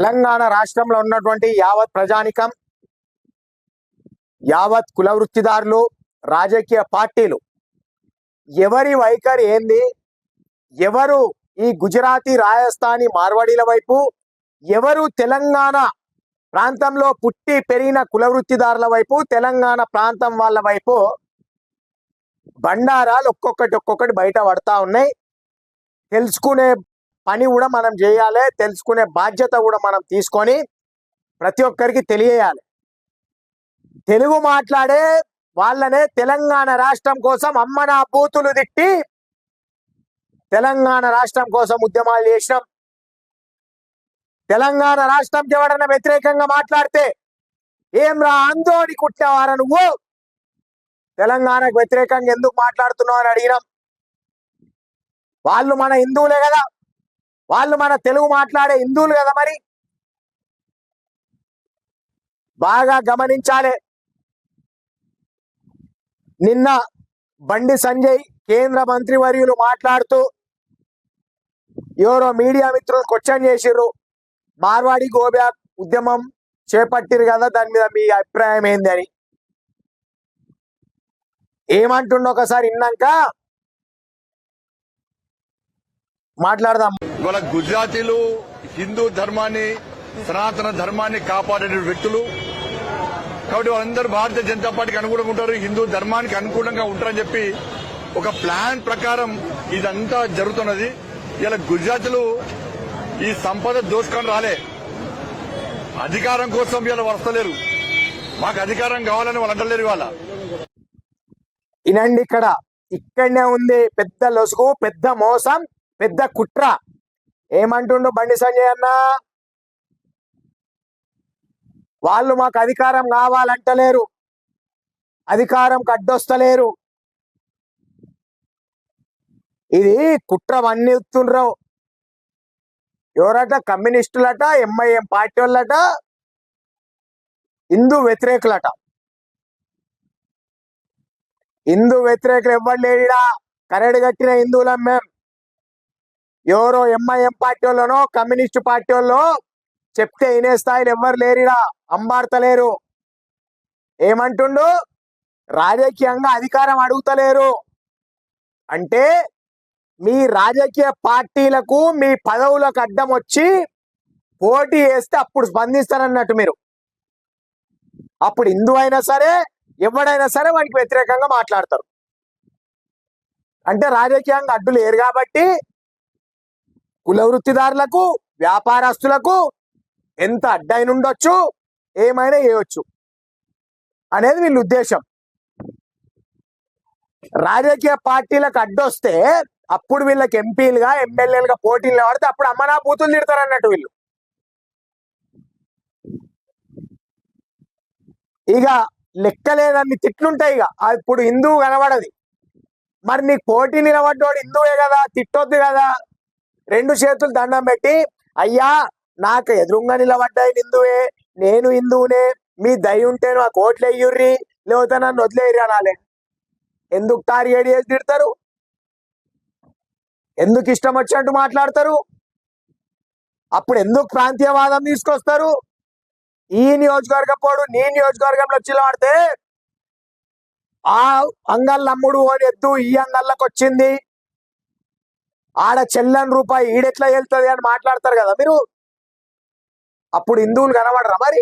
తెలంగాణ రాష్ట్రంలో ఉన్నటువంటి యావత్ ప్రజానికం, యావత్ కుల వృత్తిదారులు, రాజకీయ పార్టీలు ఎవరి వైఖరి ఏంది, ఎవరు ఈ గుజరాతీ, రాజస్థానీ, మార్వాడీల వైపు, ఎవరు తెలంగాణ ప్రాంతంలో పుట్టి పెరిగిన కుల వృత్తిదారుల వైపు, తెలంగాణ ప్రాంతం వాళ్ళ వైపు బండారాలు ఒక్కొక్కటి బయట పడతా ఉన్నాయి. తెలుసుకునే పని కూడా మనం చేయాలి, తెలుసుకునే బాధ్యత కూడా మనం తీసుకొని ప్రతి ఒక్కరికి తెలియజేయాలి. తెలుగు మాట్లాడే వాళ్ళనే తెలంగాణ రాష్ట్రం కోసం అమ్మనా బూతులు తిట్టి తెలంగాణ రాష్ట్రం కోసం ఉద్యమాలు చేసినాం. తెలంగాణ రాష్ట్రంకి ఎవడన్నా వ్యతిరేకంగా మాట్లాడితే ఏం రా ఆందోళన కుట్టినవారా నువ్వు, తెలంగాణకు వ్యతిరేకంగా ఎందుకు మాట్లాడుతున్నావు అని అడిగినాం. వాళ్ళు మన హిందువులే కదా, వాళ్ళు మన తెలుగు మాట్లాడే హిందువులు కదా. మరి బాగా గమనించాలి. నిన్న బండి సంజయ్ కేంద్ర మంత్రి వర్యులు మాట్లాడుతూ ఎవరో మీడియా మిత్రులు క్వశ్చన్ చేసిర్రు, మార్వాడి గోబ్యాక్ ఉద్యమం చేపట్టిరు కదా, దాని మీద మీ అభిప్రాయం ఏంది అని. ఏమంటుండో ఒకసారి విన్నాక మాట్లాడదాం. ఇవాళ గుజరాతీలు హిందూ ధర్మాన్ని, సనాతన ధర్మాన్ని కాపాడే వ్యక్తులు కాబట్టి వాళ్ళందరూ భారతీయ జనతా పార్టీకి అనుకూలంగా ఉంటారు, హిందూ ధర్మానికి అనుకూలంగా ఉంటారని చెప్పి ఒక ప్లాన్ ప్రకారం ఇదంతా జరుగుతున్నది. ఇలా గుజరాతీలు ఈ సంపద దోచుకొని రాలే, అధికారం కోసం ఇలా వస్తలేరు, మాకు అధికారం కావాలని వాళ్ళు అంటలేరు. ఇవాళ వినండి, ఇక్కడనే ఉంది పెద్ద లొసుగు, పెద్ద మోసం, పెద్ద కుట్ర. ఏమంటుండు బండి సంజయ్ అన్న, వాళ్ళు మాకు అధికారం కావాలంటలేరు, అధికారం కడ్డొస్తలేరు. ఇది కుట్ర వన్నిస్తుండ్రు. ఎవరట? కమ్యూనిస్టులట, ఎంఐఎం పార్టీ వాళ్ళట, హిందూ వ్యతిరేకులట. హిందూ వ్యతిరేకులు ఎవ్వరు లేడిడా, కరడు కట్టిన హిందువులం మేం. ఎవరో ఎంఐఎం పార్టీ వాళ్ళనో కమ్యూనిస్టు పార్టీ వాళ్ళు చెప్తే వినే స్థాయిలో ఎవ్వరు లేరిడా, అంబాడతలేరు. ఏమంటుండు? రాజకీయంగా అధికారం అడుగుతలేరు అంటే మీ రాజకీయ పార్టీలకు మీ పదవులకు అడ్డం వచ్చి పోటీ చేస్తే అప్పుడు స్పందిస్తారన్నట్టు మీరు. అప్పుడు హిందూ అయినా సరే ఎవడైనా సరే వానికి వ్యతిరేకంగా మాట్లాడతారు. అంటే రాజకీయంగా అడ్డు లేరు కాబట్టి కుల వృత్తిదారులకు, వ్యాపారస్తులకు ఎంత అడ్డైన ఉండొచ్చు, ఏమైనా చేయవచ్చు అనేది వీళ్ళ ఉద్దేశం. రాజకీయ పార్టీలకు అడ్డొస్తే అప్పుడు వీళ్ళకి ఎంపీలుగా, ఎమ్మెల్యేలుగా పోటీలు పడితే అప్పుడు అమ్మనా బూతులు తిడతారు అన్నట్టు వీళ్ళు. ఇక లెక్కలేదన్ని తిట్లుంటాయి. ఇక ఇప్పుడు హిందువు కనబడది. మరి నీకు పోటీ నిలబడ్డోడు హిందువే కదా, తిట్టొద్దు కదా. రెండు చేతులు దండం పెట్టి, అయ్యా నాకు ఎదురుగా నిలబడ్డాయి హిందువే, నేను హిందువునే, మీ దయ ఉంటే నాకు ఓట్లు వేయుర్రి, లేకపోతే నన్ను వదిలేయరు అనాలే. ఎందుకు టార్గెట్ చేసి తిడతారు? ఎందుకు ఇష్టం వచ్చినట్టు మాట్లాడతారు? అప్పుడు ఎందుకు ప్రాంతీయవాదం తీసుకొస్తారు? ఈ నియోజకవర్గ పోడు నీ నియోజకవర్గంలో చిల్లవాడితే ఆ అంగళ్ళమ్ముడు అని ఎద్దు ఈ అంగళ్ళకి వచ్చింది, ఆడ చెల్లని రూపాయి ఈడెట్లా వెళ్తుంది అని మాట్లాడతారు కదా మీరు. అప్పుడు హిందువులు కనబడరా? మరి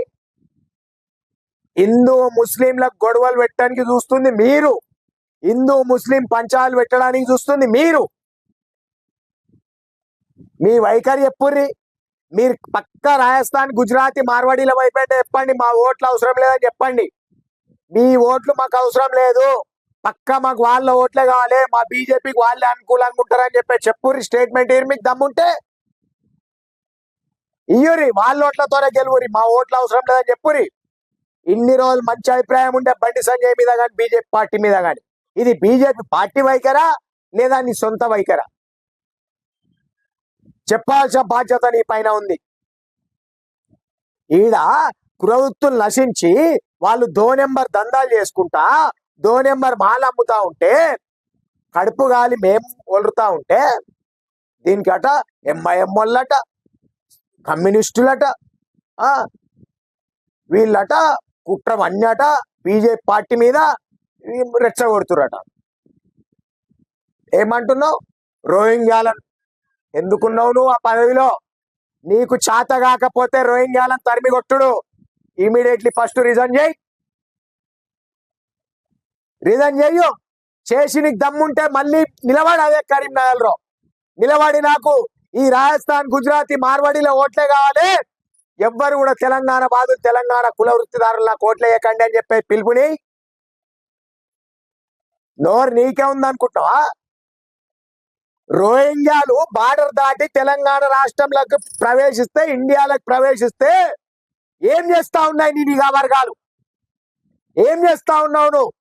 హిందూ ముస్లింలకు గొడవలు పెట్టడానికి చూస్తుంది మీరు, హిందూ ముస్లిం పంచాలు పెట్టడానికి చూస్తుంది మీరు. మీ వైఖరి చెప్పుర్రి. మీరు పక్క రాజస్థాన్, గుజరాతీ, మార్వాడీల వైపు అంటే చెప్పండి, మా ఓట్లు అవసరం లేదని చెప్పండి. మీ ఓట్లు మాకు అవసరం లేదు, పక్క మాకు వాళ్ళ ఓట్లే కావాలి, మా బీజేపీకి వాళ్ళే అనుకూలంగా ఉంటారని చెప్పుర్రి. స్టేట్మెంట్ ఇయ్యి మీకు దమ్ముంటే ఇయ్యురి, వాళ్ళ ఓట్లతోనే గెలువురి, మా ఓట్లు అవసరం లేదని చెప్పుర్రి. ఇన్ని రోజులు మంచి అభిప్రాయం ఉండే బండి సంజయ్ మీద కానీ, బీజేపీ పార్టీ మీద కానీ. ఇది బీజేపీ పార్టీ వైఖరా లేదా నీ సొంత వైఖరా? చెప్పాల్సిన బాధ్యత నీ పైన ఉంది. ఈడ కులవృత్తులు నశించి వాళ్ళు నెంబర్ దందాలు చేసుకుంటా, నెంబర్ మాలు అమ్ముతా ఉంటే, కడుపు గాలి మేము ఒలురుతా ఉంటే, దీనికట ఎంఐఎం వాళ్ళట, కమ్యూనిస్టులట, ఆ వీళ్ళట కుట్రం అన్నట బీజేపీ పార్టీ మీద రెచ్చగొడుతురట. ఏమంటున్నావు? రోహింగ్యాలను ఎందుకున్నావు నువ్వు ఆ పదవిలో? నీకు చేత కాకపోతే రోహింగ్యాలను తరిమి కొట్టుడు. ఇమీడియట్లీ ఫస్ట్ రిజైన్ చేయి. రిజైన్ చెయ్యు. చేసి నీకు దమ్ముంటే మళ్ళీ నిలబడి అదే కరీంనగర్ లో నిలబడి నాకు ఈ రాజస్థాన్, గుజరాతీ, మార్వాడీలో ఓట్లే కావాలి, ఎవ్వరు కూడా తెలంగాణ బాధలు, తెలంగాణ కుల వృత్తిదారుల ఓట్లే వేయకండి అని చెప్పే పిలుపుని నోరు నీకే ఉందనుకుంటున్నావా? రోహింగ్యాలు బార్డర్ దాటి తెలంగాణ రాష్ట్రంలోకి ప్రవేశిస్తే, ఇండియాలోకి ప్రవేశిస్తే ఏం చేస్తా ఉన్నాయి నీ నిఘా వర్గాలు? ఏం చేస్తా ఉన్నావు నువ్వు?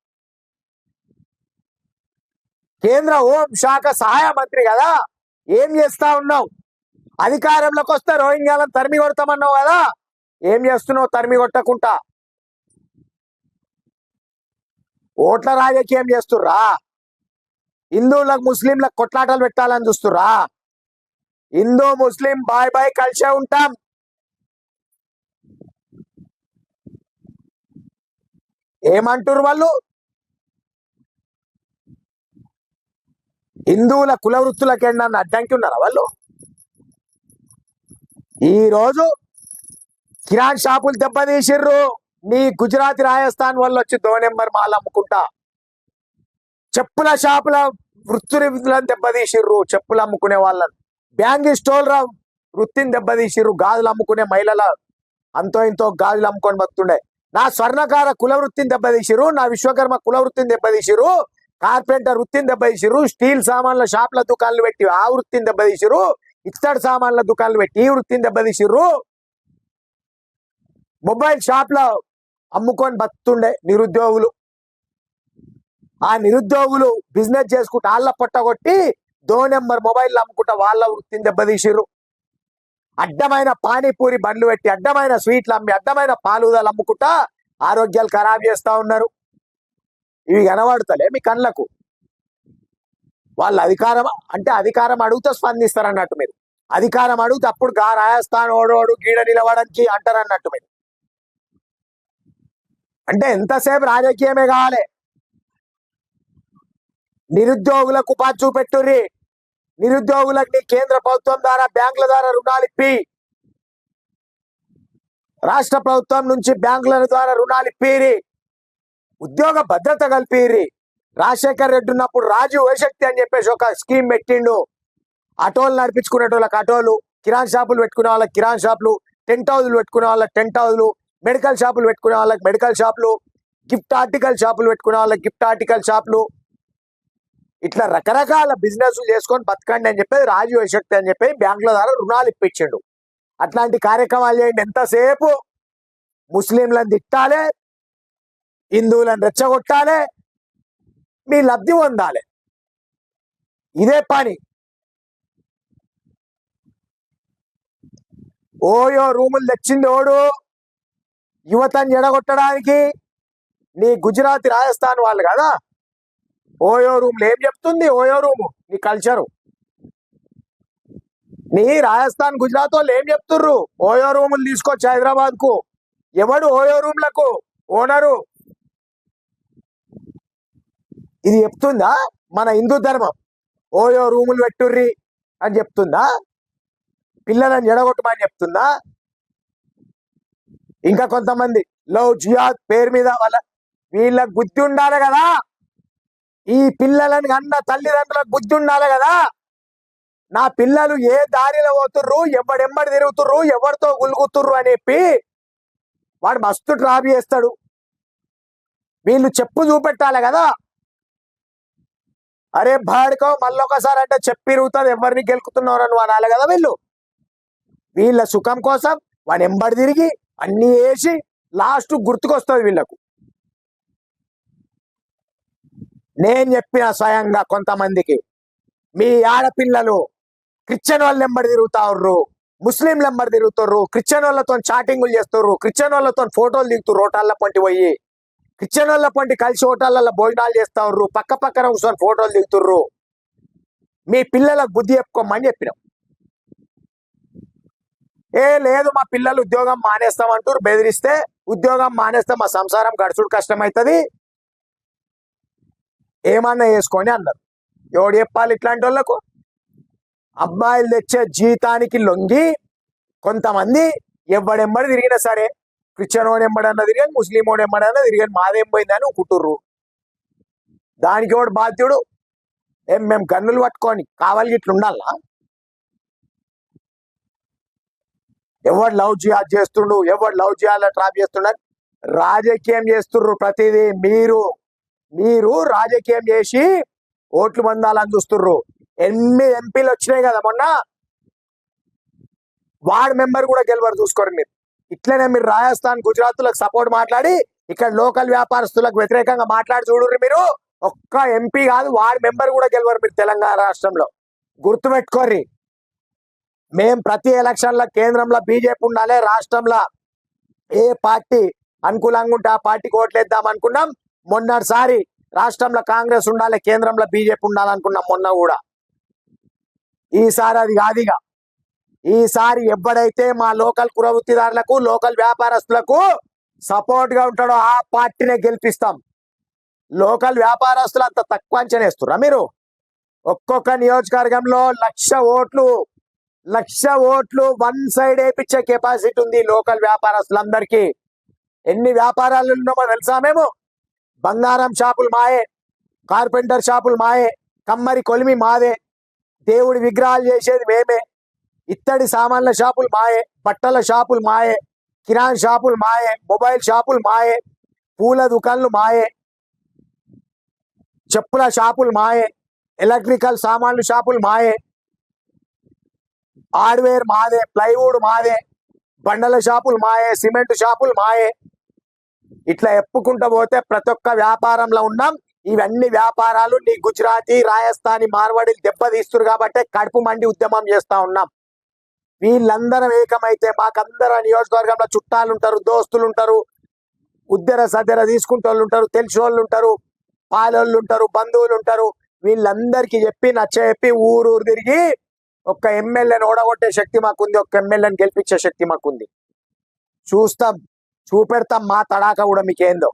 కేంద్ర హోం శాఖ సహాయ మంత్రి కదా, ఏం చేస్తా ఉన్నావు? అధికారంలోకి వస్తే రోహింగ్యాలను తరిమి కొడతామన్నావు కదా, ఏం చేస్తున్నావు తరిమి కొట్టకుండా? ఓట్ల రాజకీయం చేస్తుర్రా? హిందువులకు ముస్లింలకు కొట్లాటలు పెట్టాలని చూస్తుర్రా? హిందూ ముస్లిం బాయ్ బాయ్ కలిసే ఉంటాం. ఏమంటారు వాళ్ళు? హిందువుల కుల వృత్తులకి నన్ను అడ్డంకి ఉన్నారా వాళ్ళు? ఈ రోజు కిరాణ్ షాపులు దెబ్బతీసిర్రు. నీ గుజరాత్, రాజస్థాన్ వాళ్ళు వచ్చి 2 నెంబర్ మాల్ అమ్ముకుంటా చెప్పుల షాపుల వృత్తులను దెబ్బతీసిర్రు. చెప్పులు అమ్ముకునే వాళ్ళని, బ్యాంగి స్టోల్ రా వృత్తిని దెబ్బతీసిర్రు. గాజులు అమ్ముకునే మహిళల అంతో ఇంతో గాజులు అమ్ముకొని బతుండే. నా స్వర్ణకార కుల వృత్తిని దెబ్బతీసిర్రు. నా విశ్వకర్మ కుల వృత్తిని దెబ్బతీసిర్రు. కార్పెంటర్ వృత్తిని దెబ్బతీసిర్రు. స్టీల్ సామాన్ల షాపుల దుకాణాలు పెట్టి ఆ వృత్తిని దెబ్బతీసిర్రు. ఇత్తడి సామాన్ల దుకాణాలు పెట్టి ఈ వృత్తిని దెబ్బతీసిర్రు. మొబైల్ షాప్లో అమ్ముకొని బతుండే నిరుద్యోగులు. ఆ నిరుద్యోగులు బిజినెస్ చేసుకుంటా వాళ్ళ పొట్టగొట్టి 2 నెంబర్ మొబైల్ అమ్ముకుంటా వాళ్ళ వృత్తిని దెబ్బతీసిర్రు. అడ్డమైన పానీపూరి బండ్లు పెట్టి, అడ్డమైన స్వీట్లు అమ్మి, అడ్డమైన పాలుదలు అమ్ముకుంటా ఆరోగ్యాలు ఖరాబ్ చేస్తా ఉన్నారు. ఇవి కనబడతలే మీ కళ్ళకు? వాళ్ళ అధికారం అంటే అధికారం అడుగుతా స్పందిస్తారు అన్నట్టు మీరు. అధికారం అడిగితే అప్పుడు రాజస్థాన్ ఓడోడు గీడ నిలవడానికి అంటారు అన్నట్టు మీరు. అంటే ఎంతసేపు రాజకీయమే కావాలి? నిరుద్యోగులకు ఉపాధి చూపెట్టుర్రి. నిరుద్యోగులకు నీ కేంద్ర ప్రభుత్వం ద్వారా, బ్యాంకుల ద్వారా రుణాలు ఇప్పి, రాష్ట్ర ప్రభుత్వం నుంచి బ్యాంకుల ద్వారా రుణాలు ఇప్పిరి. ఉద్యోగ భద్రత కల్పిరి. రాజశేఖర్ రెడ్డి ఉన్నప్పుడు రాజు వశక్తి అని చెప్పేసి ఒక స్కీమ్ పెట్టిండు. ఆటోలు నడిపించుకునేటోళ్ళకి ఆటోలు, కిరాణ్ షాపులు పెట్టుకునే వాళ్ళకి కిరాణ్ షాపులు, టెంట్ హౌజులు పెట్టుకునే వాళ్ళకి టెంట్ హౌజులు, మెడికల్ షాపులు పెట్టుకునే వాళ్ళకి మెడికల్ షాపులు, గిఫ్ట్ ఆర్టికల్ షాపులు పెట్టుకునే వాళ్ళకి గిఫ్ట్ ఆర్టికల్ షాపులు. ఇట్లా రకరకాల బిజినెస్ చేసుకొని బతకండి అని చెప్పేది రాజు వశక్తి అని చెప్పి బ్యాంకుల ద్వారా రుణాలు ఇప్పించిండు. అట్లాంటి కార్యక్రమాలు చేయండి. ఎంతసేపు ముస్లింలను తిట్టాలి, హిందువులను రెచ్చగొట్టాలి, మీ లబ్ధి పొందాలి. ఇదే పని. ఓయో రూములు తెచ్చింది ఓడు యువతని ఎడగొట్టడానికి. నీ గుజరాత్, రాజస్థాన్ వాళ్ళు కదా. ఓయో రూమ్లు ఏం చెప్తుంది? ఓయో రూము నీ కల్చరు. నీ రాజస్థాన్, గుజరాత్ వాళ్ళు ఏం చెప్తుర్రు? ఓయో రూములు తీసుకొచ్చి హైదరాబాద్ కు. ఎవడు ఓయో రూమ్లకు ఓనరు? ఇది చెప్తుందా మన హిందూ ధర్మం? ఓయో రూములు పెట్టుర్రి అని చెప్తుందా? పిల్లలను ఎడగొట్టమని చెప్తుందా? ఇంకా కొంతమంది లవ్ జిహాద్ పేరు మీద వీళ్ళకి బుద్ధి ఉండాలి కదా. ఈ పిల్లలను అన్న తల్లిదండ్రులకు బుద్ధి ఉండాలి కదా. నా పిల్లలు ఏ దారిలో పోతుర్రు, ఎవడెంబడి తిరుగుతుర్రు, ఎవరితో గులుగుతుర్రు అని చెప్పి వాడు మస్తు ట్రాప్ చేస్తాడు. వీళ్ళు చెప్పు చూపెట్టాలి కదా. అరే బాడుకో మళ్ళొకసారి అంటే చెప్పిరుగుతుంది, ఎవరిని గెలుకుతున్నారు అని అనాలి కదా. వీళ్ళ సుఖం కోసం వాడు ఎంబడి తిరిగి అన్ని వేసి లాస్ట్ గుర్తుకొస్తుంది వీళ్ళకు. నేను చెప్పిన స్వయంగా కొంతమందికి, మీ ఆడపిల్లలు క్రిస్టియన్ వాళ్ళు ఎంబడి తిరుగుతారు, ముస్లింలు ఎంబడి తిరుగుతారు, క్రిస్టియన్ వాళ్ళతో చాటింగులు చేస్తారు, క్రిస్టియన్ వాళ్ళతో ఫోటోలు దిగుతారు, హోటళ్ళ పొంటి పోయి క్రిస్టియన్ వాళ్ళ పొంటి కలిసి హోటళ్ళల్లో భోజనాలు చేస్తారు, పక్క పక్కన కూర్చొని ఫోటోలు దిగుతుర్రు. మీ పిల్లలకు బుద్ధి చెప్పుకోమని చెప్పినాం. లేదు మా పిల్లలు ఉద్యోగం మానేస్తామంటూ బెదిరిస్తే ఉద్యోగం మానేస్తే మా సంసారం గడుచుడు కష్టమవుతుంది, ఏమన్నా వేసుకొని అన్నారు. ఎవడు చెప్పాలి ఇట్లాంటి వాళ్ళకు? అబ్బాయిలు తెచ్చే జీతానికి లొంగి కొంతమంది ఎవడెంబడి తిరిగినా సరే, క్రిస్టియన్ వాడు ఎంబడన్నా తిరిగాను, ముస్లిం వాడు ఎంబడన్నా తిరిగాను, మాదేం పోయిందని కుట్టుర్రు. దానికి ఎవడు బాధ్యుడు? మేము గన్నులు పట్టుకొని కావాలి ఇట్లా ఉండాలా? ఎవడు లవ్ జిహాద్ చేస్తుండు, ఎవడు లవ్ జిహాద్ ట్రాప్ చేస్తున్నారు, రాజకీయం చేస్తుర్రు. ప్రతిదీ మీరు రాజకీయం చేసి ఓట్లు పొందాలని చూస్తుర్రు. 8 ఎంపీలు వచ్చినాయి కదా మొన్న, వార్డ్ మెంబర్ కూడా గెలవరు చూసుకోరు మీరు. ఇట్లనే మీరు రాజస్థాన్, గుజరాత్లకు సపోర్ట్ మాట్లాడి ఇక్కడ లోకల్ వ్యాపారస్తులకు వ్యతిరేకంగా మాట్లాడి చూడుర్రి. మీరు ఒక్క ఎంపీ కాదు, వార్డ్ మెంబర్ కూడా గెలవరు మీరు తెలంగాణ రాష్ట్రంలో. గుర్తుపెట్టుకోర్రి. మేం ప్రతి ఎలక్షన్ల కేంద్రంలో బీజేపీ ఉండాలి, రాష్ట్రంలో ఏ పార్టీ అనుకూలంగా ఉంటే ఆ పార్టీకి ఓట్లేద్దాం అనుకున్నాం. మొన్నటిసారి రాష్ట్రంలో కాంగ్రెస్ ఉండాలి, కేంద్రంలో బీజేపీ ఉండాలనుకున్నాం మొన్న కూడా. ఈసారి అది కాదుగా. ఈసారి ఎవడైతే మా లోకల్ కురవృత్తిదారులకు, లోకల్ వ్యాపారస్తులకు సపోర్ట్ గా ఉంటాడో ఆ పార్టీనే గెలిపిస్తాం. లోకల్ వ్యాపారస్తులు అంత తక్కువ అంచనేస్తురా మీరు? ఒక్కొక్క నియోజకవర్గంలో 1,00,000 ఓట్లు వన్ సైడ్ వేయించే కెపాసిటీ ఉంది లోకల్ వ్యాపారస్తులందరికీ. ఎన్ని వ్యాపారాలు ఉన్నామో తెలుసా? మేము బంగారం షాపులు మాయే, కార్పెంటర్ షాపులు మాయే, కమ్మరి కొలిమి మాదే, దేవుడి విగ్రహాలు చేసేది మేమే, ఇత్తడి సామాన్ల షాపులు మాయే, బట్టల షాపులు మాయే, కిరాణా షాపులు మాయే, మొబైల్ షాపులు మాయే, పూల దుకాన్లు మాయే, చెప్పుల షాపులు మాయే, ఎలక్ట్రికల్ సామాన్లు షాపులు మాయే, హార్డ్వేర్ మాదే, ప్లైవుడ్ మాదే, బండల షాపులు మాయే, సిమెంట్ షాపులు మాయే. ఇట్లా ఎప్పుకుంటూ పోతే ప్రతి ఒక్క వ్యాపారంలో ఉన్నాం. ఇవన్నీ వ్యాపారాలు నీ గుజరాతీ, రాజస్థానీ, మార్వాడీలు దెబ్బతీస్తున్నారు కాబట్టి కడుపు మండి ఉద్యమం చేస్తా ఉన్నాం. వీళ్ళందరం ఏకమైతే మాకందరూ నియోజకవర్గంలో చుట్టాలు ఉంటారు, దోస్తులు ఉంటారు, ఉద్దెర సద్దెర తీసుకుంటే వాళ్ళు ఉంటారు, తెలిసి వాళ్ళు ఉంటారు, పాలోళ్ళు ఉంటారు, బంధువులు ఉంటారు. వీళ్ళందరికీ చెప్పి నచ్చ ఊరు తిరిగి ఒక్క ఎమ్మెల్యేని ఓడగొట్టే శక్తి మాకుంది, ఒక్క ఎమ్మెల్యేని గెలిపించే శక్తి మాకుంది. చూపెడతాం మా తడాక కూడా మీకేందో.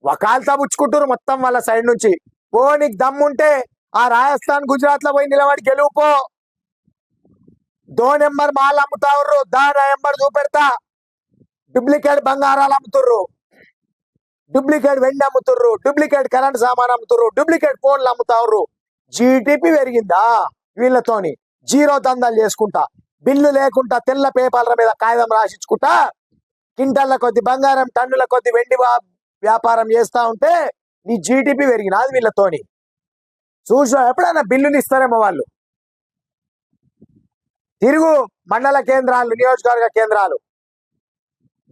వకాల్తా పుచ్చుకుంటారు మొత్తం వాళ్ళ సైడ్ నుంచి. ఓ నీకు దమ్ముంటే ఆ రాజస్థాన్, గుజరాత్ లో పోయి నిలబడి గెలుపుకో. 2 నెంబర్ మాల్ అమ్ముతారు, దా నెంబర్ చూపెడతా. డూప్లికేట్ బంగారాలు అమ్ముతుర్రు, డూప్లికేట్ వెండి అమ్ముతుర్రు, డూప్లికేట్ కరెంట్ సామాన్ అమ్ముతుర్రు, డూప్లికేట్ ఫోన్లు అమ్ముతారు. జీడిపి పెరిగిందా వీళ్ళతోని? జీరో దందాలు చేసుకుంటా, బిల్లు లేకుండా తెల్ల పేపర్ల మీద కాగితం రాసిచ్చుకుంటా, కింటల్ల కొద్ది బంగారం, టన్నుల కొద్ది వెండి వ్యాపారం చేస్తా ఉంటే నీ జీడిపి పెరిగినాది వీళ్ళతోని. చూసా ఎప్పుడైనా బిల్లులు ఇస్తారేమో వాళ్ళు. తిరుగు మండల కేంద్రాలు, నియోజకవర్గ కేంద్రాలు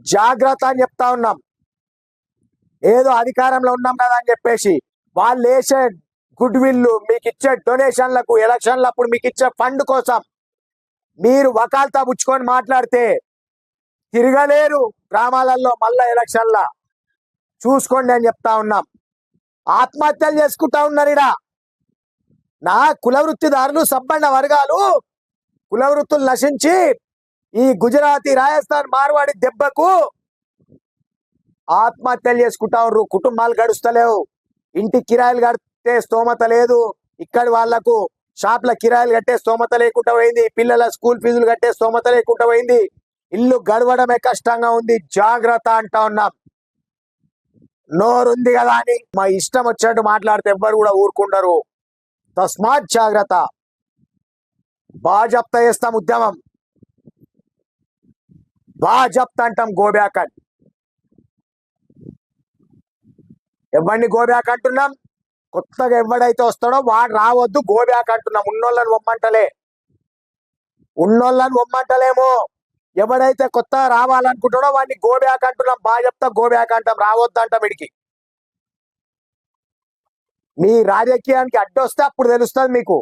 జాగ్రత్త అని చెప్తా ఉన్నాం. ఏదో అధికారంలో ఉన్నాం కదా అని చెప్పేసి వాళ్ళు వేసే గుడ్ విల్లు, మీకు ఇచ్చే డొనేషన్లకు, ఎలక్షన్లప్పుడు మీకు ఇచ్చే ఫండ్ కోసం మీరు వకాల్తా పుచ్చుకొని మాట్లాడితే తిరగలేరు గ్రామాలలో. మళ్ళా ఎలక్షన్ల చూసుకోండి అని చెప్తా ఉన్నాం. ఆత్మహత్యలు చేసుకుంటా ఉన్నారు ఇడా. నా కుల వృత్తిదారులు, సబ్బండ వర్గాలు కుల వృత్తులు నశించి ఈ గుజరాతీ, రాజస్థాన్, మార్వాడి దెబ్బకు ఆత్మహత్యలు చేసుకుంటా ఉన్నారు. కుటుంబాలు గడుస్తలేవు, ఇంటి కిరాయిలు కట్టే స్తోమత లేదు, ఇక్కడి వాళ్లకు షాప్ల కిరాయిలు కట్టే స్తోమత లేకుండా పోయింది, పిల్లల స్కూల్ ఫీజులు కట్టే స్తోమత లేకుండా పోయింది, ఇల్లు గడవడమే కష్టంగా ఉంది. జాగ్రత్త అంటా ఉన్నాం. నోరుంది కదా అని మా ఇష్టం వచ్చినట్టు మాట్లాడితే ఎవ్వరు కూడా ఊరుకుంటారు. తస్మాత్ జాగ్రత్త. బాజప్త చేస్తాం ఉద్యమం, బాజప్త అంటాం. గోబ్యాక్ అని ఎవరిని గోబ్యాక్ అంటున్నాం? కొత్తగా ఎవడైతే వస్తాడో వాడు రావద్దు, గోబ్యాక్ అంటున్నాం. ఉన్నోళ్ళని ఒమ్మంటలేమో. ఎవడైతే కొత్త రావాలనుకుంటాడో వాడిని గోబ్యాక్ అంటున్నాం. బాజప్త గోబ్యాక్ అంటాం, రావద్దు అంటాం. ఇడికి మీ రాజకీయానికి అడ్డొస్తే అప్పుడు తెలుస్తుంది మీకు.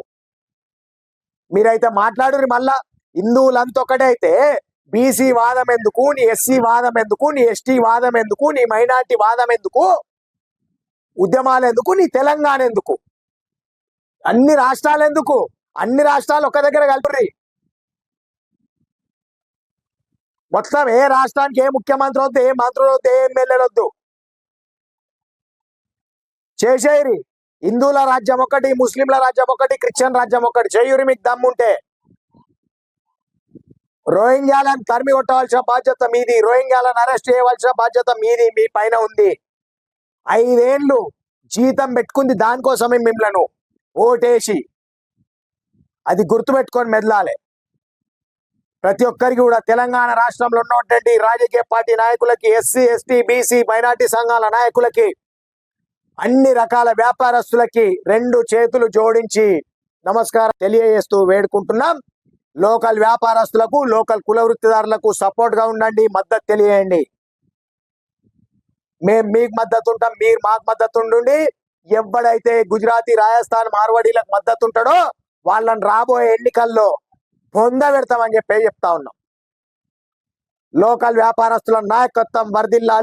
మీరైతే మాట్లాడురు. మళ్ళా హిందువులంతా ఒకటే అయితే బీసీ వాదం ఎందుకు, నీ ఎస్సీ వాదం ఎందుకు, నీ ఎస్టీ వాదం ఎందుకు, నీ మైనార్టీ వాదం ఎందుకు, ఉద్యమాలు ఎందుకు, నీ తెలంగాణ ఎందుకు, అన్ని రాష్ట్రాలు ఎందుకు? అన్ని రాష్ట్రాలు ఒక దగ్గర కలుపుర్రి. మొత్తం ఏ రాష్ట్రానికి ఏ ముఖ్యమంత్రి వద్దు, ఏ మంత్రులు వద్దు, ఏ ఎమ్మెల్యేలు వద్దు, చేసేయరి. హిందువుల రాజ్యం ఒకటి, ముస్లింల రాజ్యం ఒకటి, క్రిస్టియన్ రాజ్యం ఒకటి. చేయూరి మీకు దమ్ముంటే. రోహింగ్యాలను తరిమి కొట్టవలసిన బాధ్యత మీది, రోహింగ్యాలను అరెస్ట్ చేయవలసిన బాధ్యత మీది, మీ పైన ఉంది. 5 ఏళ్ళు జీతం పెట్టుకుంది దానికోసమే మిమ్మల్ని ఓటేసి. అది గుర్తుపెట్టుకొని మెదలాలి ప్రతి ఒక్కరికి కూడా. తెలంగాణ రాష్ట్రంలో ఉన్నటువంటి రాజకీయ పార్టీ నాయకులకి, ఎస్సీ ఎస్టీ బీసీ మైనార్టీ సంఘాల నాయకులకి, అన్ని రకాల వ్యాపారస్తులకి 2 చేతులు జోడించి నమస్కారం తెలియజేస్తూ వేడుకుంటున్నాం. లోకల్ వ్యాపారస్తులకు, లోకల్ కుల వృత్తిదారులకు సపోర్ట్ గా ఉండండి, మద్దతు తెలియజేయండి. మేము మీకు మద్దతు ఉంటాం, మీరు మాకు మద్దతు ఉండండి. ఎవడైతే గుజరాతీ, రాజస్థాన్, మార్వాడీలకు మద్దతు ఉంటాడో వాళ్ళని రాబోయే ఎన్నికల్లో పొందబెడతామని చెప్తా ఉన్నాం. లోకల్ వ్యాపారస్తుల నాయకత్వం వర్ధిల్లాలి.